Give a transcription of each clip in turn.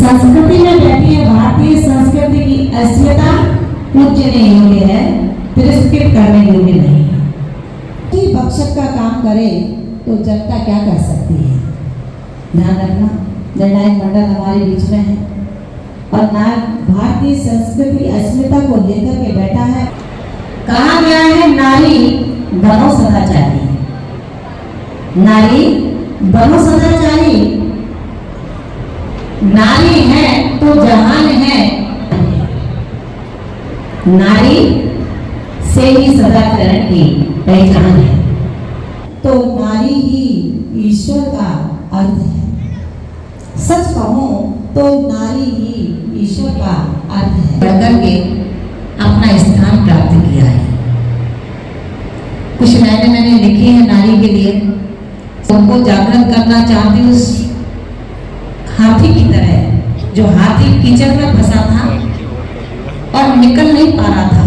संस्कृति में बैठी है भारतीय संस्कृति की अस्मिता पूजने योग्य है, तिरस्कृत करने योग्य नहीं है। कि बख्शक का काम करे तो जनता क्या कर सकती है। ध्यान रखना, निर्णायक मंडल हमारे बीच में है और ना भारतीय संस्कृति अस्मिता को लेकर के बैठा है। कहा गया है नारी बनो सदाचारी, नारी बनो सदाचारी। नारी है तो जहान है, नारी से ही सदाचरण की पहचान है। तो नारी ही ईश्वर का अर्थ है। सच कहूं तो नारी ही ईश्वर का अर्थ है। बढ़कर के अपना स्थान प्राप्त किया है। कुछ लाइनें मैंने लिखी है नारी के लिए, उनको जागृत करना चाहती हूँ। उस हाथी की तरह जो हाथी कीचड़ में फंसा था और निकल नहीं पा रहा था,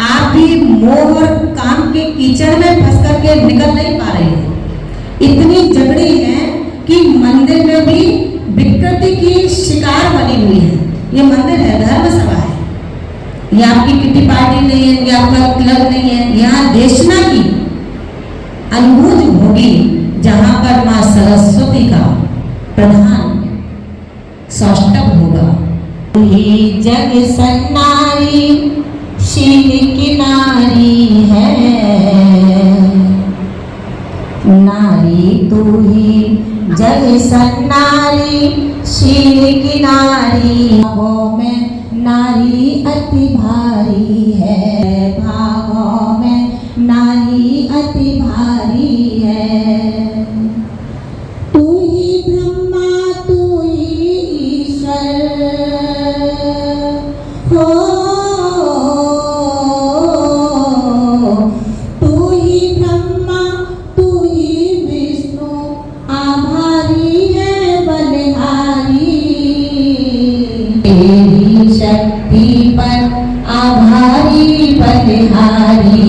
आप भी मोह और काम के कीचड़ में फंस करके निकल नहीं पा रहे हैं। इतनी जकड़ी है कि मंदिर में भी विकृति की शिकार बनी हुई है। ये मंदिर है, धर्म सभा है, ये आपकी किटी पार्टी नहीं है, ये आपका क्लब नहीं है। यहाँ देशना की अनुभूति होगी जहां पर मां सरस्वती का प्रधान सौष्ठव होगा। ही जग सन्नारी शील की नारी है, नारी तू ही जग सन्नारी शील की नारी। भागों में नारी अति भारी है, भागों में नारी अति भारी है। तू ही ब्रह्मा तू ही ईश्वर हो, तू ही ब्रह्मा तू ही विष्णु, आभारी है बलिहारी। तेरी शक्ति पर आभारी बलिहारी,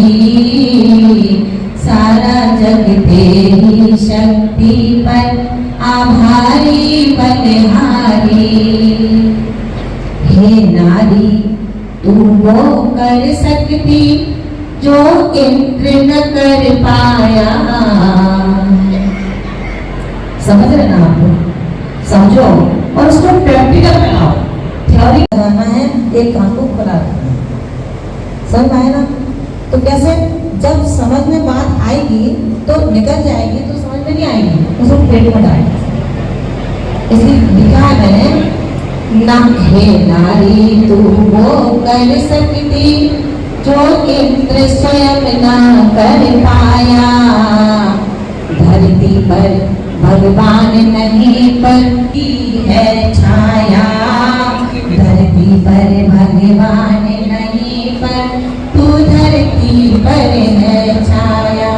सारा जग तेरी शक्ति पर आभारी बलिहारी। हे नारी तू वो कर सकती जो इंद्र न कर पाया। समझ रहे ना आपको, समझो और उसको प्रैक्टिकल बनाओ। थ्योरी लगाना है, एक काम को खुला रखना, समझ आए ना। तो कैसे, जब समझ में बात आएगी तो निकल जाएगी, तो समझ में नहीं आएगी, उसको प्लेट में डालेंगे। इसलिए लिखा है मैंने, ना हे नारी तू वो कर सकती जो इंद्र स्वयं ना कर पाया। धरती पर भगवान नहीं पड़ती है छाया, धरती पर भगवान नहीं पर तू धरती पर है छाया।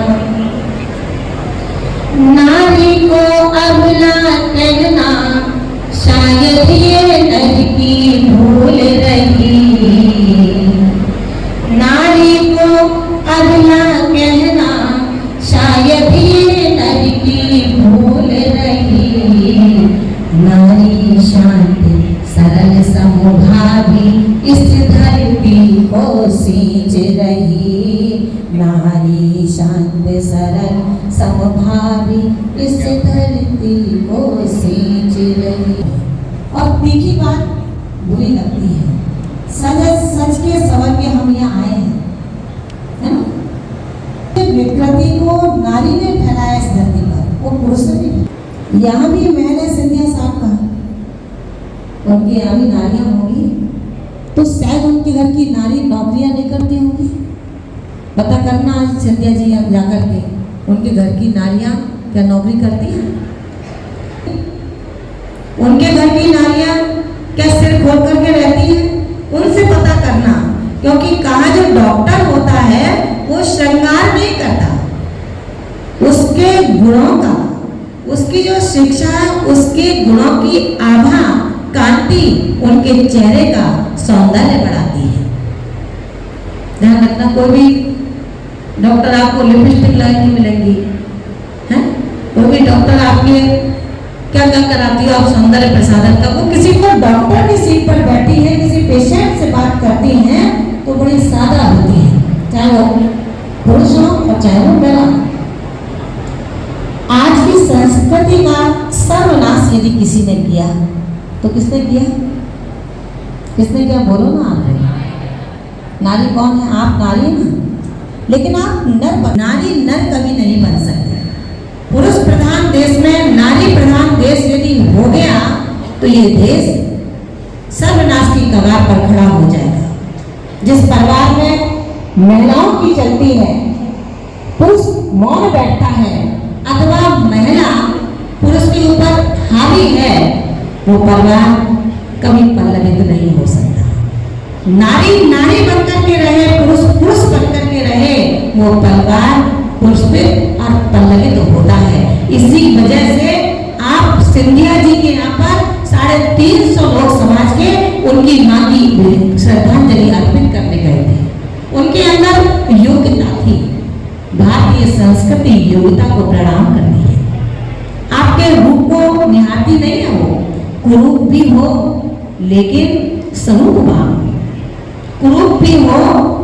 नारी को अबला कहना शायद ये नर की भूल रही, नारी को अबला कहना शायद ये नर की भूल रही। नारी शांत सरल समभावी इस धरती को सींच रही, नारी शांत सरल समभावी इस धरती को सींच रही। और तीखी बात बुरी लगती है, सच के सवर के हम यहाँ आए हैं, है ना। विकृति को नारी ने फैलाया इस धरती पर, वो पुरुष ने। यहाँ भी मैंने सिंधिया साहब कहा उनके यहाँ भी नारियां होंगी, तो शायद उनके घर की नारी नौकरियां नहीं करती होंगी। पता करना आज सिंधिया जी आप जाकर के, उनके घर की नारियां क्या नौकरी करती हैं? उनके घर की नारियां क्या सिर खोल करके रहती हैं? उनसे पता करना, क्योंकि कहा जो डॉक्टर होता है वो श्रृंगार नहीं करता, उसके गुणों का, उसकी जो शिक्षा है उसके गुणों की आभा कांति उनके चेहरे का सौंदर्य बढ़ाती है। ध्यान रखना, कोई भी डॉक्टर आपको लिपस्टिक लाई नहीं मिलेंगी, हैं? कोई भी डॉक्टर आपके क्या क्या कराती हो आप सौंदर्य प्रसाधन का, वो किसी किया, तो किसने किया? किसने किया? बोलो ना आप। नारी कौन है? आप नारी है ना, लेकिन आप नारी नर कभी नहीं बन सकते। पुरुष प्रधान देश में नारी प्रधान देश यदि हो गया तो ये देश सर्वनाश की कगार पर खड़ा हो जाएगा। जिस परिवार में महिलाओं की चलती है, पुरुष मौन बैठता है अथवा महिला पुरुष के ऊपर हावी है, वो परिवार कभी पल्लवित नहीं हो सकता। नारी नारी बनकर के रहे, पुरुष पुरुष बनकर के रहे, वो परिवार पुरस्कृत और पल्लवित होता है। इसी वजह से आप सिंधिया जी के यहाँ पर 350 लोग समाज के उनकी मां की श्रद्धांजलि अर्पित करने गए थे। उनके अंदर योग्यता थी, भारतीय संस्कृति योग्यता को प्रणाम करती है। आपके रूप को निहारती नहीं है, वो कुरूप भी हो लेकिन स्वरूपवान, कुरूप भी हो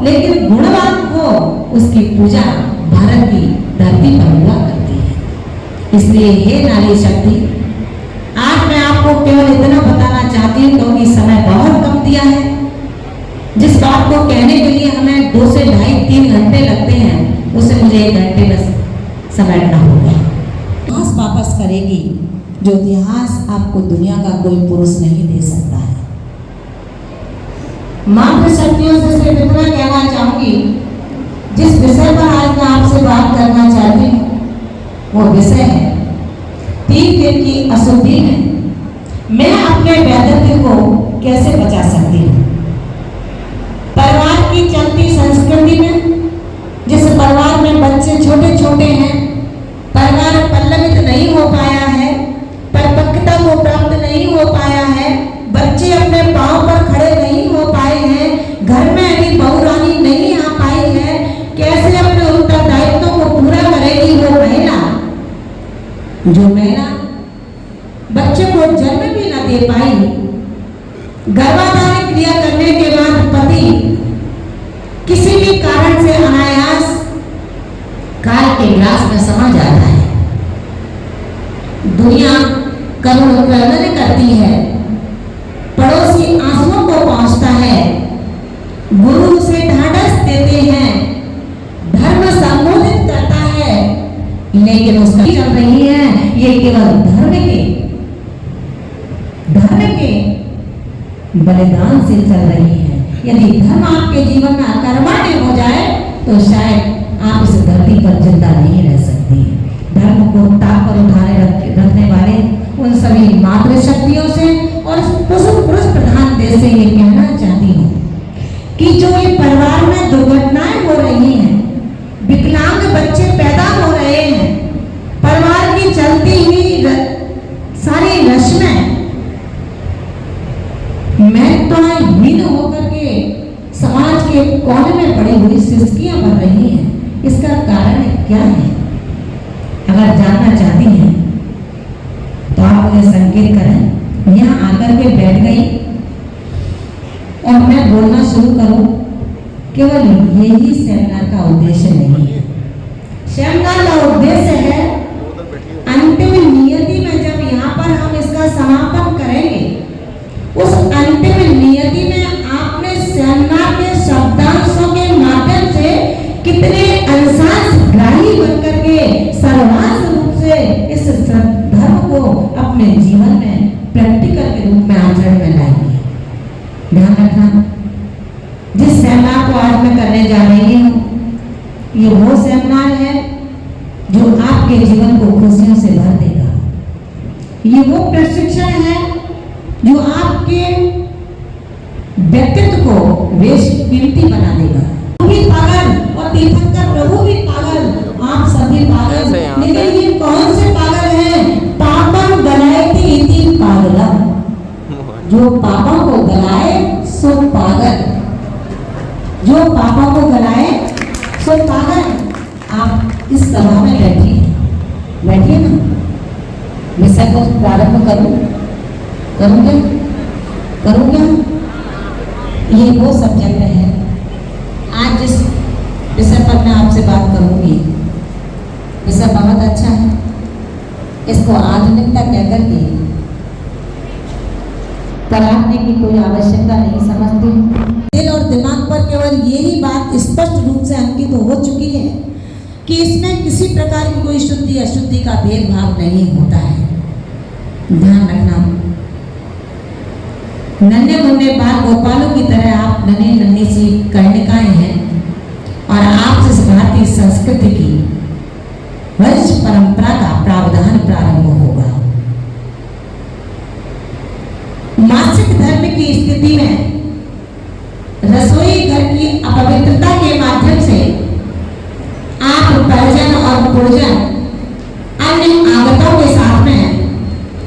लेकिन गुणवान हो, उसकी पूजा भारत की धरती पर हुआ करती है। इसलिए हे नारी शक्ति, आज मैं आपको केवल इतना बताना चाहती हूँ क्योंकि समय बहुत कम दिया है। जिस बात को कहने के लिए हमें 2 से 2.5-3 घंटे लगते हैं, उसे मुझे 1 घंटे में समेटना होगा। इतिहास वापस करेगी जो इतिहास आपको दुनिया का कोई पुरुष नहीं दे सकता है। मातृशक्तियों से सिर्फ इतना कहना चाहूंगी, जिस विषय पर आज मैं आपसे बात करना चाहती हूँ वो विषय है 3 दिन की अशुद्धि में मैं अपने व्यक्तित्व को कैसे बचा सकती हूँ। परिवार की चलती संस्कृति में, जिस परिवार में बच्चे छोटे छोटे हैं, परिवार पल्लवित नहीं हो पाया है, परिपक्वता को प्राप्त नहीं हो पाया है, बच्चे अपने पांव पर खड़े नहीं हो पाए हैं, घर में अभी बहुरानी नहीं आ पाई है, कैसे अपने उत्तरदायित्व को पूरा करेगी वो महिला? जो महिला बच्चे को जन्म भी न दे पाई, गर्भाधान क्रिया करने के बाद पति किसी भी कारण से अनायास काल के ग्रास में समा जाता है, दुनिया करुण करती है, पड़ोसी आंसुओं को पहुंचता है, गुरु उसे ढाढ़स देते हैं, धर्म संबोधित करता है, लेकिन उसका चल रही है ये केवल धर्म के बलिदान से चल रही है। यदि धर्म आपके जीवन में अकर्मण्य हो जाए तो शायद आप इस धरती पर जिंदा नहीं रह सकती। धर्म को ताक पर उठाने रखने वाले उन सभी मातृशक्तियों से और पुरुष प्रधान देश से ये कहना चाहती हूँ कि जो ये परिवार में दुर्घटनाएं हो रही हैं, विकलांग बच्चे पैदा हो रहे हैं, परिवार की चलती हुई सारी रस्में महत्वहीन हीन होकर के समाज के कोने में पड़ी हुई सिसकियां बन रही हैं, इसका कारण क्या है? अगर जानना चाहती हैं तो आप मुझे संकेत करें। यहाँ आकर के बैठ गई और मैं बोलना शुरू करूं, केवल यही सेमिनार का उद्देश्य नहीं है। सेमिनार का उद्देश्य है अंतिम नियति में जब यहाँ पर हम इसका समापन करेंगे, उस अंतिम नियति में आपने सेमिनार के शब्दांशों के माध्यम से कितने अंशांश ग्राही बनकर के सर्वांश रूप से इस धर्म को अपने जीवन में प्रैक्टिकल के रूप में आचरण में लाएंगे। ध्यान रखना, जिस सेमिनार को आज मैं करने जा रही हूँ, ये वो सेमिनार है जो आपके जीवन को खुशियों से भर देगा। ये वो प्रशिक्षण है जो आपके व्यक्तित्व को वेश कीमती बना देगा। भी पागल और तीर्थंकर प्रभु भी पागल, आप सभी पागल, लेकिन ये कौन से पागल हैं? पापम गलायति इति पागलम, जो पापों को गलाए सो पागल, जो पापों को गलाए सो पागल। आप इस सभा में बैठिए ना, विषय को प्रारंभ करूंगा। ये वो सब्जेक्ट है आज जिस विषय पर मैं आपसे बात करूंगी। विषय बहुत अच्छा है, इसको आधुनिकता कहकर के कराने की कोई आवश्यकता नहीं समझती। दिल और दिमाग पर केवल यही बात स्पष्ट रूप से अंकित हो चुकी है कि इसमें किसी प्रकार की कोई शुद्धि अशुद्धि का भेदभाव नहीं होता है। ध्यान रखना, नन्हे मुन्ने बाल गोपालों की तरह आप नन्हे नन्ही सी कर्णिकाएं हैं और आपसे भारतीय संस्कृति की वंश परंपरा का प्रावधान प्रारंभ होगा। मासिक धर्म की स्थिति में रसोई घर की अपवित्रता के माध्यम से आप परिजन और पुरजन अन्य आगतों के साथ में,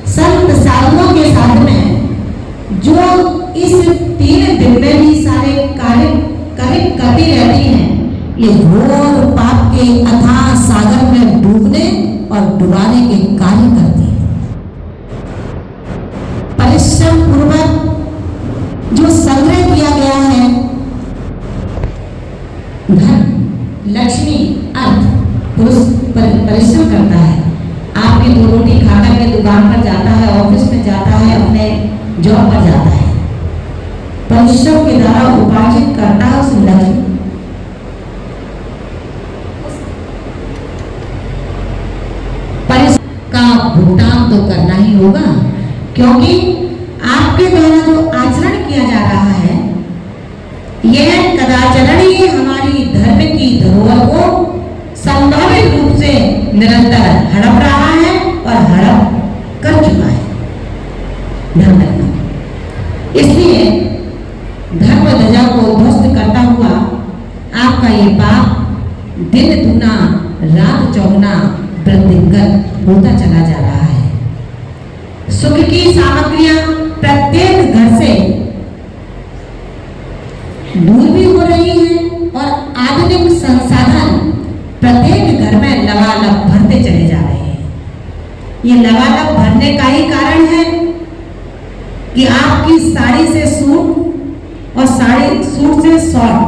संत साधुओं के साथ में जो इस 3 दिन में भी सारे कार्य करती रहती हैं, ये घोर पाप के अथाह सागर में डूबने और डुबाने के कार्य करती है। परिश्रम पूर्वक जो संग्रह किया गया है धन, लक्ष्मी, अर्थ, पुरुष परिश्रम करता है। आपकी 2 रोटी खाकर के दुकान पर जाता है, ऑफिस में जाता है, अपने जॉब पर जाता है, परिश्रम के द्वारा उपार्जित करता है उस लक्ष्मी का भुगतान तो करना ही होगा, क्योंकि आपके द्वारा जो आचरण किया जा रहा है यह कदाचरण ही हमारी धर्म की धरोहर को संभावित रूप से निरंतर हड़प रहा है और हड़प कर चुका है। ध्यान रखना, इसलिए धर्म ध्वजा को ध्वस्त करता हुआ आपका ये पाप दिन दूना रात चौगुना वृद्धिंगत होता चला जा रहा है। सुख की सामग्रियां प्रत्येक घर से दूर भी हो रही हैं और आधुनिक संसाधन प्रत्येक घर में लबालब भरते चले जा रहे हैं। ये लबालब भरने का ही कारण है कि आपकी साड़ी से सूट और सूट से शॉर्ट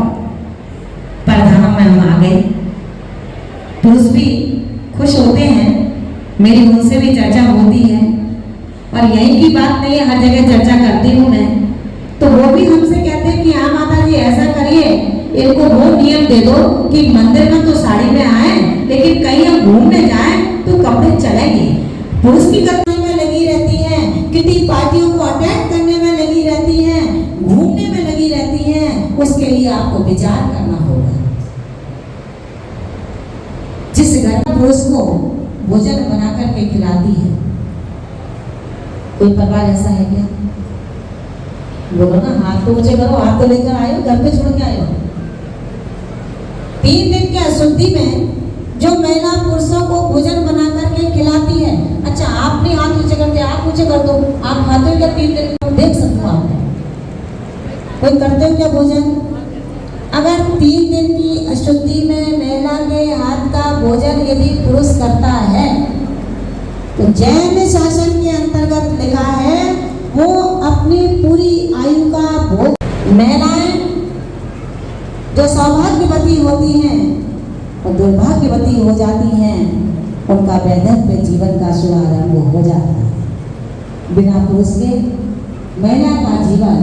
परिधानों में हम आ गए। पुरुष भी खुश होते हैं, मेरी उनसे भी चर्चा होती है और यही की बात नहीं है, हर जगह चर्चा करती हूँ मैं, तो वो भी हमसे कहते हैं कि हाँ माता जी ऐसा करिए, इनको वो नियम दे दो कि मंदिर में तो साड़ी में आए लेकिन कहीं हम घूमने जाएं तो कपड़े चलेंगे। पुरुष की कथाएं में लगी रहती है, किसी पार्टियों को अटेंड करने में लगी रहती है, घूमने में लगी रहती है, उसके लिए आपको विचार करना होगा। जिस घर में पुरुष को भोजन बना करके खिलाती है, कोई परिवार ऐसा है क्या? बोलो ना, हाथ तो ऊंचे करो, हाथ तो लेकर आए हो, घर पे छोड़ के आए हो। 3 दिन के अशुद्धि में जो महिला पुरुषों को भोजन बना करके खिलाती है, अच्छा आप नहीं हाथ ऊंचे करते, आप ऊंचे कर दो, आप खाते हो क्या 3 दिन? देख सकते हो आप, कोई करते हो क्या भोजन? अगर 3 दिन की अशुद्धि में महिला के हाथ का भोजन यदि पुरुष करता है तो जैन शासन के अंतर्गत लिखा है वो अपनी पूरी आयु का भोग। महिलाएं जो सौभाग्यवती होती हैं और दुर्भाग्यवती हो जाती हैं, उनका वैधव्य जीवन का शुभारंभ हो जाता है। बिना पुरुष के महिला का जीवन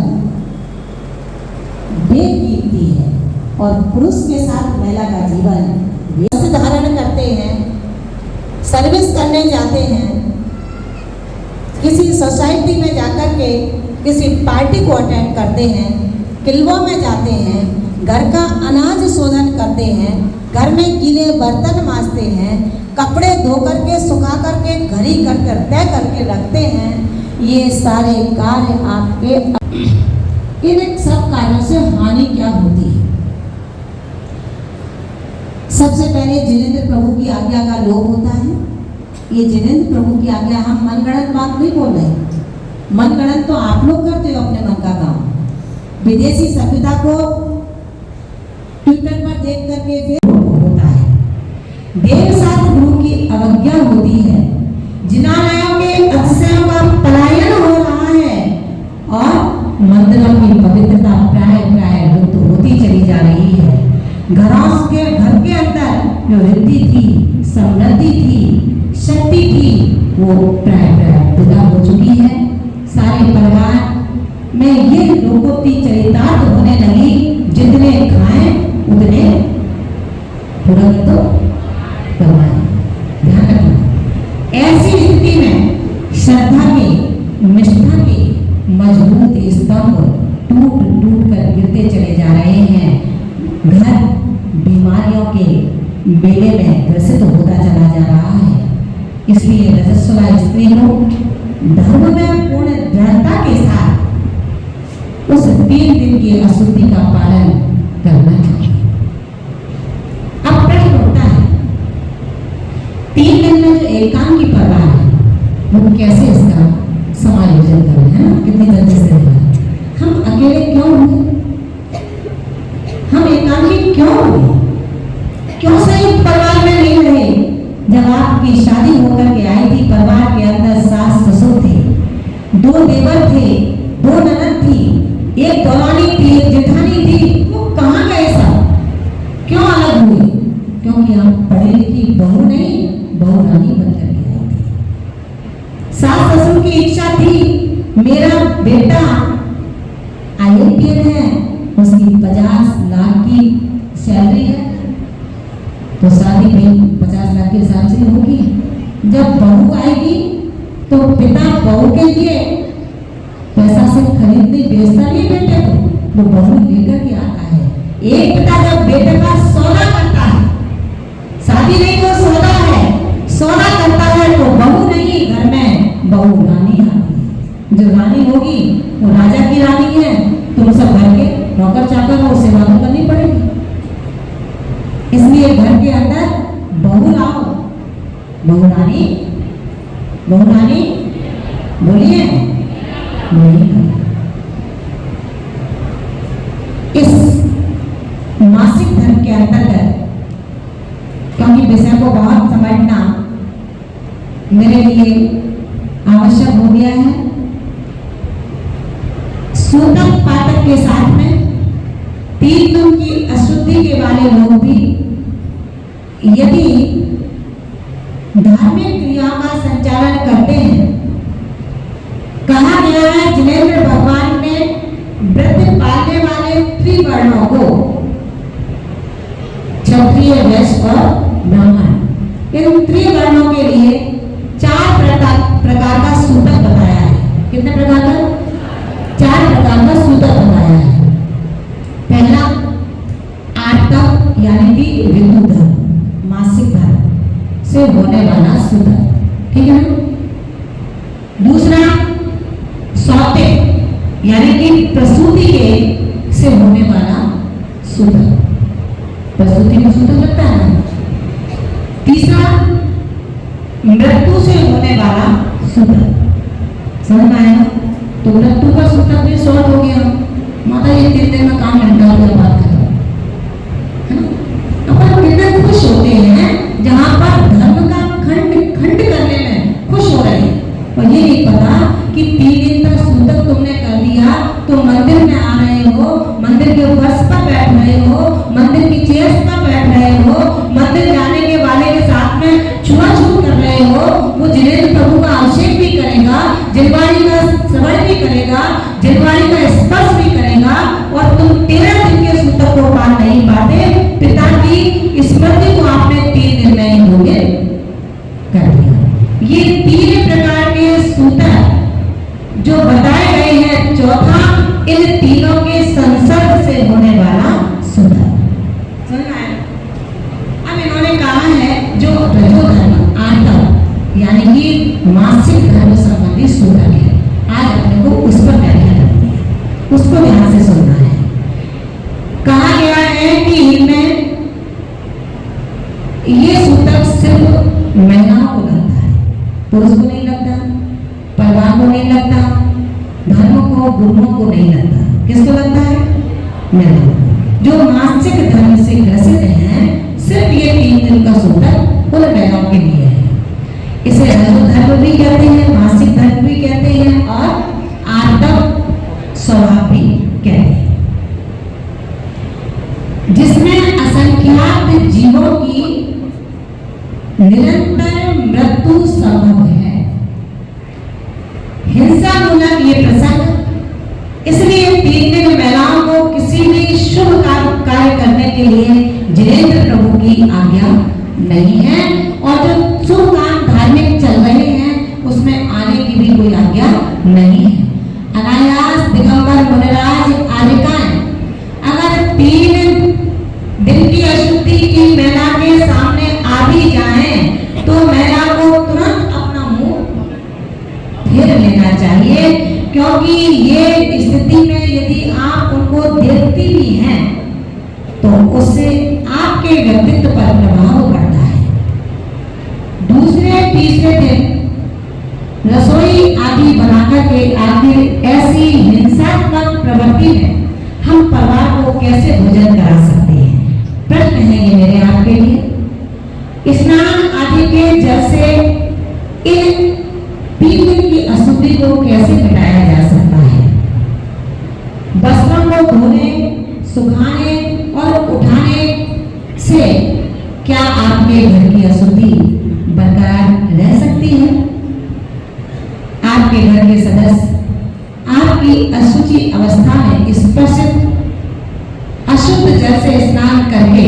बेकीमती है और पुरुष के साथ महिला का जीवन धारण करते हैं, सर्विस करने जाते हैं, किसी सोसाइटी में जाकर के किसी पार्टी को अटेंड करते हैं, किल्वों में जाते हैं, घर का अनाज शोधन करते हैं, घर में गीले बर्तन मांजते हैं, कपड़े धो करके सुखा करके घड़ी कर तय करके रखते हैं। ये सारे कार्य आपके, इन सब कार्यों से हानि क्या होती है? सबसे पहले जिनेंद्र प्रभु की आज्ञा का लोभ होता है। ये जिनेंद्र प्रभु की आज्ञा, हम मनगढ़ंत बात नहीं बोल रहे, मनगढ़ंत तो आप लोग करते हो अपने मन का काम। विदेशी सभ्यता को ट्विटर पर देख करके फिर होता है। देव शास्त्र गुरु की अवज्ञा होती है, जिनालयों के अतिशयों का पलायन हो रहा है और मंदिरों की पवित्रता प्राय लुप्त होती चली जा रही है। घर के अंदर जो रिद्धि थी, समृद्धि थी, शक्ति थी, वो प्राय विदा हो चुकी है। सारे परिवार होती चरितार्थ होने लगी, जितने खाएं उतने पूरा कर दो करवाएं। ध्यान रखना, ऐसी स्थिति में श्रद्धा के, निष्ठा के मजबूत स्तंभ टूट टूट कर गिरते चले जा रहे हैं। घर बीमारियों के बेले में ग्रसित होता चला जा रहा है। इसलिए रजस्वला स्त्री को धर्म में पूर्ण दृढ़ता के साथ उस 3 दिन की अशुद्धि का पालन करना चाहिए। अब प्रश्न उठता है, 3 दिन में जो एकांत की परवाह है वो कैसे इसका समायोजन करें, है ना? कितनी जल्दी से हम अकेले क्यों हुए, हम एकांकी क्यों हुए, क्यों संयुक्त परिवार में नहीं रहे? जब आपकी शादी होकर के आई थी, परिवार के अंदर सास ससुर थे, 2 देवर थे, 2 ननद थी, एक दौरानी थी, एक जेठानी थी, वो कहाँ गए सब? क्यों अलग हुए? क्योंकि आप पढ़ी लिखी बहू नहीं, बहू रानी बनकर के आई थी। सास ससुर की इच्छा थी, मेरा बेटा IAPN है, उसकी 50 लाख की सैलरी है, तो शादी भी 50 लाख के हिसाब से होगी। जब बहू आएगी तो पिता बहू के लिए पैसा से खरीदने बेचता नहीं बेटे को, वो बहू लेकर के आता है। एक पिता जब बेटे का सौदा करता है, शादी नहीं वो सौदा है, सौदा करता है, तो बहू नहीं, घर में बहू रानी आती है। जो रानी होगी वो राजा की रानी है, तुम सब घर के नौकर चाकर हो, सेवा तो करनी पड़ेगी। इसलिए घर के अंदर बहू लाओ, बहू रानी बोलिए, इस मासिक धर्म के अंतर्गत, क्योंकि विषय को बहुत समझना मेरे लिए आवश्यक हो गया है, सूतक पातक के साथ में 3 दिन की अशुद्धि के वाले लोग भी यदि धार्मिक क्रिया का संचालन करते हैं, कहा गया है जिनेंद्र भगवान ने व्रत पालने वाले त्रिवर्णों को, क्षत्रिय, वैश्य और ब्राह्मण, इन त्रिवर्णों के लिए 4 प्रकार का सूतक बताया है। कितने प्रकार का? 4 प्रकार का सूतक बताया है। पहला आर्तव यानी कि ऋतु धर्म, मासिक धर्म से होने वाला सूतक, ठीक है ना? दूसरा सौते यानी कि प्रसूति के से होने वाला सूतक, प्रसूति में सूतक लगता है ना। तीसरा मृत्यु से होने वाला सूतक, समझ आया ना? तो मृत्यु का सूतक भी शॉर्ट हो गया, माता ये 3 दिन में काम निपटा दिया, बात खत्म, है ना? अपन कितने खुश होते हैं जहां पर धर्म का खंड करने में खुश हो रहे हैं, और ये नहीं पता कि 3 दिन तक सूतक तुमने कर दिया तो मंदिर में आ रहे हो, मंदिर के फर्श पर बैठ रहे हो, मंदिर की चेयर्स पर बैठ रहे हो, मंदिर जाने के वाले के साथ में छुआछूत कर रहे हो, वो जिनेंद्र प्रभु का अभिषेक भी करेगा, जिनवाणी का श्रवण भी करेगा, जिनवाणी का स्पर्श भी करेगा, और तुम 13 दिन के सूतक को पार नहीं पाते। पिता की स्मृति को आपने 3 दिन में ही भोगे कर दिया। ये 3 प्रकार के सूतक जो बताए गए हैं, चौथा इन तीनों के संसर्ग से होने वाला सूतक, समझ आया? अब इन्होंने कहा है जो रजो धर्म आर्तव यानी कि मासिक धर्म संबंधी सूतक है, आज अपने को उस पर व्याख्या करनी है, उसको ध्यान से सुनना है। कहा गया है कि इनमें ये सूतक सिर्फ महिलाओं को लगता है, पुरुष को नहीं लगता, परिवार को नहीं लगता, धर्म को, गुरुओं को नहीं लगता। किसको लगता है? महिलाओं को। जो मासिक धर्म से ग्रसित हैं, सिर्फ ये 3 दिन का सूतक उन महिलाओं के लिए है। इसे रजो धर्म भी कहते हैं, मासिक धर्म भी कहते हैं, और आर्तव स्वभाव भी कहते हैं, जिसमें असंख्यात जीवों की निरंतर मृत्यु संभव है। हिंसा मूलक ये प्रसंग इसलिए 3 दिन ये स्थिति में यदि आप उनको देखती भी हैं तो उससे आपके व्यक्तित्व पर प्रभाव पड़ता है। दूसरे तीसरे दिन रसोई आदि बनाकर के आखिर ऐसी हिंसात्मक प्रवृत्ति में हम परिवार को कैसे भोजन करा सकते हैं? प्रश्न है ये मेरे आपके लिए। स्नान आदि के जल से इन 3 दिन की अशुद्धि को कैसे मिटाया जा सकता है? वस्त्रों को धोने, सुखाने और उठाने से क्या आपके घर की अशुद्धि बरकरार रह सकती है? आपके घर के सदस्य आपकी अशुचि अवस्था में स्पर्शित अशुद्ध जल से स्नान करके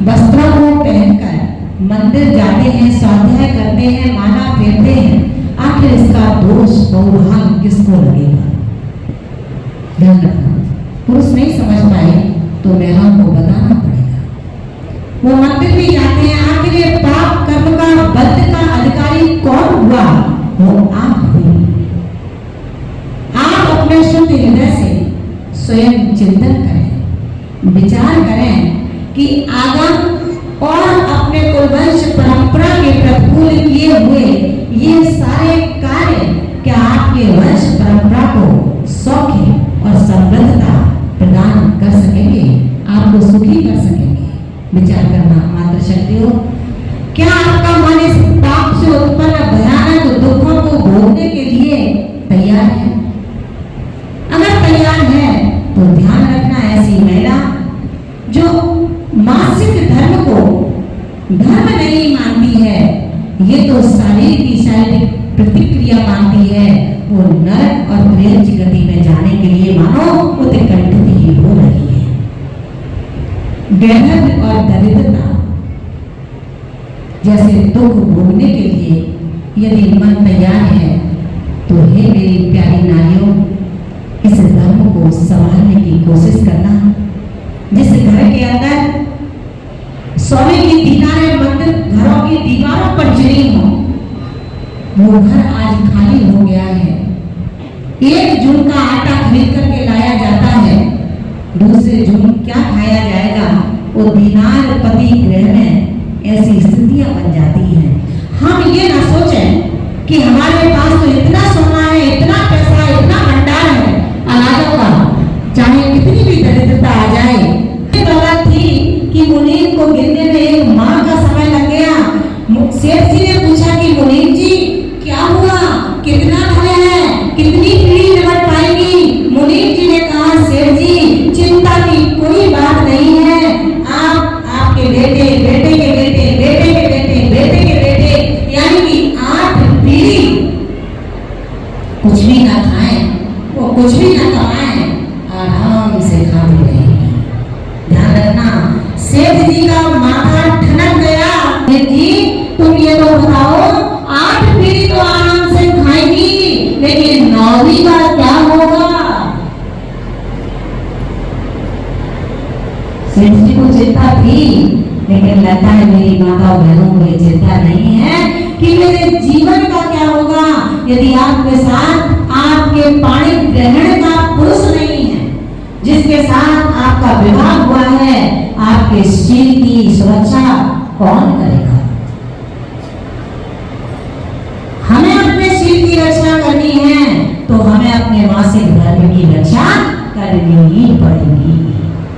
वस्त्रों को पहनकर मंदिर जाते हैं, स्वाध्याय करते हैं, माला फेरते हैं, आखिर इसका दोष बहुभाग किसको लगेगा? ध्यान रखना, पुरुष नहीं समझ पाए तो महिलाओं को बताना पड़ेगा। वो मंदिर भी जाते हैं, आखिर ये पाप कर्म का बद्ध का अधिकारी कौन हुआ? वो आप हुई। आप अपने शुद्ध हृदय से स्वयं चिंतन करें, विचार करें कि आगम और अपने कुलवंश परंपरा के प्रतिकूल किए हुए ये सारे कार्य क्या आपके वंश परंपरा को सौख्य और समृद्धता प्रदान कर सकेंगे, आपको सुखी कर सकेंगे? विचार करना मातृशक्ति हो। क्या आपका मन इस पाप से उत्पन्न भयानक दुखों को भोगने के लिए तैयार है? अगर तैयार है तो ध्यान रखना, ऐसी महिला जो मासिक धर्म को धर्म नहीं मानती है, ये तो शारीरिक प्रतिक्रिया मानती है, वो नरक और प्रेत गति में जाने के लिए मानो उत्कंठित ही हो रही है। गहन और दरिद्रता जैसे दुख भोगने के लिए यदि मन तैयार है तो हे मेरी प्यारी नारियों, इस धर्म को संभालने की कोशिश करना। जिस घर के अंदर सोने की दीवारें मंदिर घरों की दीवारों पर जड़ी हो, वो घर आज खाली हो गया है। 1 जून का आटा खरीद करके लाया जाता है, दूसरे जून क्या खाया जाएगा? वो दीनार पति गृह में ऐसी स्थितियां बन जाती हैं। हम ये ना सोचें कि हमारे पास तो इतना सोना है, इतना पैसा, इतना भंडार है अनाजों का, चाहे कितनी भी दरिद्रता आ जाए। ये बात थी कि मुनीम को गिरने में 1 माह का समय लग गया। सेठ जी ने पूछा कि मुनीम जी क्या हुआ, कितना धन है, कितनी पीढ़ी निपट पाएगी? मुनीम जी ने कहा, सेठ जी चिंता की कोई बात नहीं है, आपके बेटे, बेटे के बेटे, बेटे के बेटे, बेटे के बेटे, यानी कि 8 पीढ़ी कुछ भी ना खाएं, वो कुछ भी ना कमाएं, आराम से खाते रहेंगे। ध्यान रखना, सेठ जी का माथा ठनक गया। सेठ जी तुम ये तो बताओ, 8 पीढ़ी तो आराम से खाएंगी, लेकिन 9वीं बार क्या होगा? सेठ जी को चिंता थी, लेकिन लगता है मेरी माता बहनों को ये चिंता नहीं है कि मेरे जीवन का क्या होगा यदि आपके साथ आपके पाणी ग्रहण का पुरुष नहीं है, जिसके साथ आपका विवाह हुआ है। आपके शील की सुरक्षा कौन करेगा? हमें अपने शील की रक्षा करनी है तो हमें अपने मासिक धर्म की रक्षा करनी ही पड़ेगी।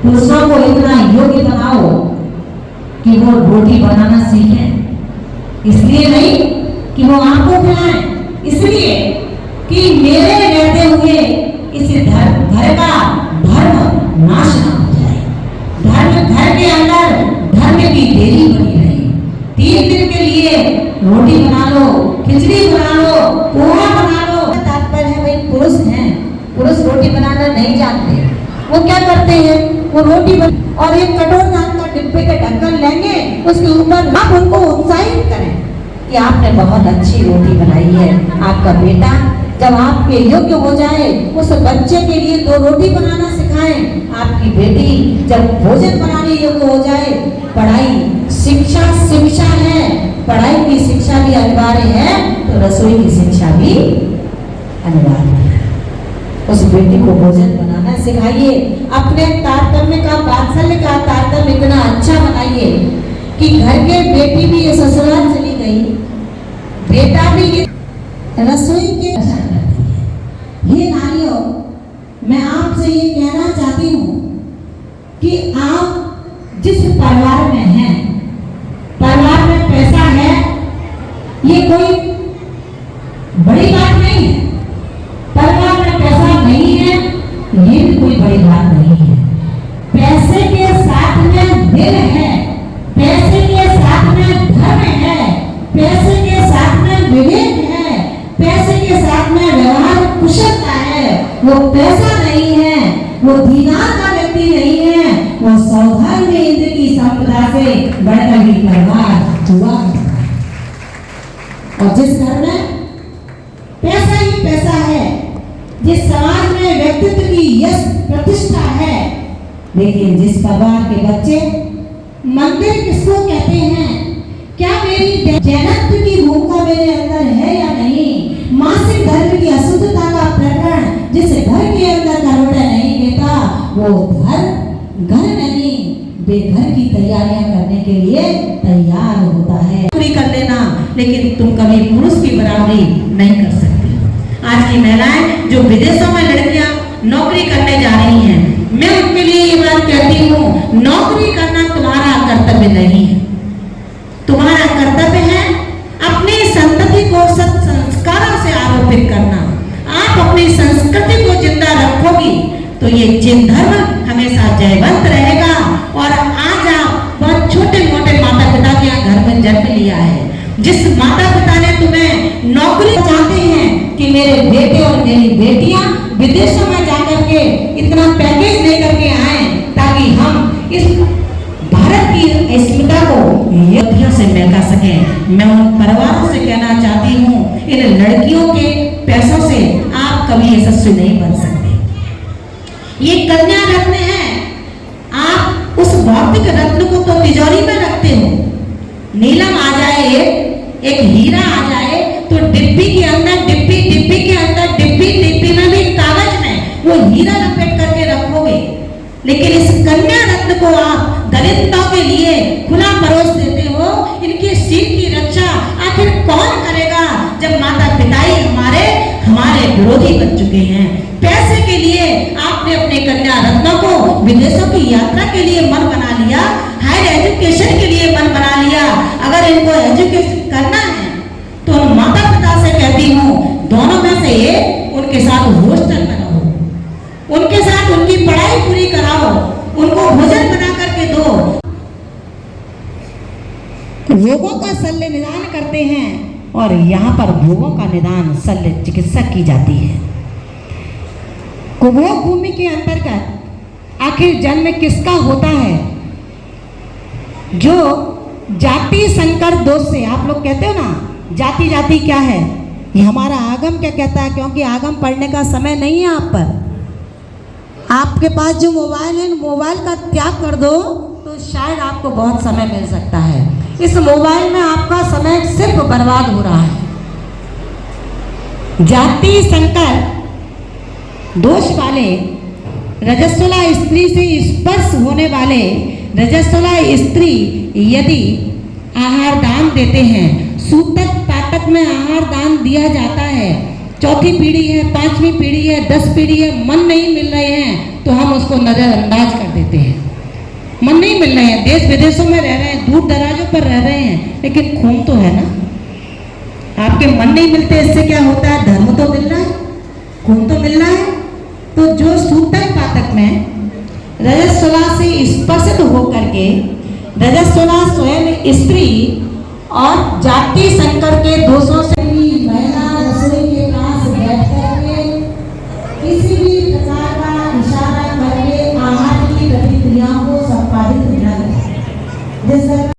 पुरुषों को इतना योग्य बनाओ कि वो रोटी बनाना सीखें, इसलिए नहीं कि वो आपको खिलाएं, इसलिए कि मेरे रहते हुए इस घर का धर्म नाश ना हो जाए, घर के अंदर धर्म की देरी बनी रहे। 3 दिन के लिए रोटी बना लो, खिचड़ी बना लो, पोहा बना लो। तात्पर्य है भाई पुरुष हैं, पुरुष रोटी बनाना नहीं जानते, वो क्या करते हैं? वो रोटी और एक कटोर धान का डिब्बे के ढक्कन लेंगे, उसके ऊपर आप उनको उत्साहित करें कि आपने बहुत अच्छी रोटी बनाई है। आपका बेटा जब आपके योग्य हो जाए, उस बच्चे के लिए 2 रोटी बनाना सिखाएं। आपकी बेटी जब भोजन बनाने योग्य हो जाए, पढ़ाई शिक्षा है, पढ़ाई की शिक्षा भी अनिवार्य है, तो रसोई की शिक्षा भी अनिवार्य है। उस बेटी को भोजन बनाना सिखाइए। अपने तारतम्य का, वात्सल्य का तारतम्य इतना अच्छा बनाइए कि घर के बेटी भी ये ससुराल चली गई, बेटा भी ये रसोई के। ये नारियों, मैं आपसे ये कहना चाहती हूँ कि आप जिस परिवार में हैं, परिवार में पैसा है, ये कोई बड़ी बात नहीं है। परिवार में पैसा नहीं है, ये भी कोई बड़ी बात नहीं है। पैसे के साथ में दिल है, पैसे के साथ में धर्म है, पैसे के साथ में विवेक है, पैसे के साथ में व्यवहार कुशलता है। वो पैसा नहीं है, वो दीनार का व्यक्ति नहीं है, वो सौभाग्य इंद्र की संपदा से बढ़कर भी परिवार हुआ। और जिस घर में पैसा ही पैसा है, जिस समाज में व्यक्तित्व की यश प्रतिष्ठा है, लेकिन जिस परिवार के बच्चे मंदिर किसको कहते हैं, क्या मेरी जैनत्व की भूमिका मेरे अंदर है या नहीं, मासिक धर्म की अशुद्धता का प्रकरण जिस घर के अंदर करवटा नहीं देता, वो घर नहीं बेघर की तैयारियां करने के लिए तैयार होता है। नौकरी कर लेना, लेकिन तुम कभी पुरुष की बराबरी नहीं कर सकती। आज की महिलाएं जो विदेशों में लड़कियां नौकरी करने जा रही हैं, मैं उनके लिए ये बात कहती हूँ, नौकरी करना तुम्हारा कर्तव्य नहीं है। तुम्हारा कर्तव्य है अपनी संतति को सत् संस्कारों से आरोपित करना। आप अपनी संस्कृति को जिंदा रखोगी तो ये जिन धर्म हमेशा जयवंत रहेगा। और आज आप बहुत छोटे मोटे माता पिता के यहाँ घर में जन्म लिया है, जिस माता पिता ने तुम्हें नौकरी चाहते हैं कि मेरे बेटे और मेरी बेटियां विदेशों में जाकर के इतना पैकेज लेकर के आए ताकि हम इस भारत की अस्मिता को युद्धियों से महका सकें। मैं उन परिवारों से कहना चाहती हूँ, इन लड़कियों के पैसों से आप कभी यशस्वी नहीं बन सकते। ये कन्या रत्न है, आप उस भौतिक रत्न को तो तिजोरी में रखते हो। नीलम आ जाए, एक हीरा आ जाए तो डिब्बी के अंदर डिब्बी में भी कागज में वो हीरा लपेट करके रखोगे, लेकिन इस कन्या रत्न को आप दलितों के लिए खुला परोस देते हो। इनके सील की रक्षा आखिर कौन करेगा जब माता पिता ही हमारे विरोधी बन चुके हैं। पैसे के लिए आपने अपने कन्या रत्नों को विदेशों की यात्रा के लिए मन बना लिया, हायर एजुकेशन के लिए मन बना लिया। अगर इनको एजुकेशन करना है तो उन माता पिता से कहती हूँ, दोनों में से एक उनके साथ हॉस्टल में रहो, उनके साथ उनकी पढ़ाई पूरी कराओ, उनको भोजन बना करके दो। रोगों का शल्य निदान करते हैं और यहाँ पर भोगों का निदान शल्य चिकित्सा की जाती है। कुभोग भूमि के अंतर्गत आखिर जन्म किसका होता है? जो जाति संकर दोष से, आप लोग कहते हो ना जाति क्या है, ये हमारा आगम क्या कहता है, क्योंकि आगम पढ़ने का समय नहीं है आप पर। आपके पास जो मोबाइल है, मोबाइल का त्याग कर दो तो शायद आपको बहुत समय मिल सकता है। इस मोबाइल में आपका समय सिर्फ बर्बाद हो रहा है। जाति संकर दोष वाले, रजस्वला स्त्री से स्पर्श होने वाले रजस्वला स्त्री यदि आहार दान देते हैं, सूतक पातक में आहार दान दिया जाता है, चौथी पीढ़ी है, पांचवी पीढ़ी है, 10 पीढ़ी है, मन नहीं मिल रहे हैं तो हम उसको नजरअंदाज कर देते हैं। मन नहीं मिल रहे हैं, देश विदेशों में रह रहे हैं, दूर दराजों पर रह रहे हैं, लेकिन खून तो है ना। आपके मन नहीं मिलते, इससे क्या होता है? धर्म तो मिल रहा है, खून तो मिल रहा है। तो जो सूतक पातक में रजस्वला से स्पर्शित होकर के रजस्वला स्वयं स्त्री और जाति संकर के दोषों से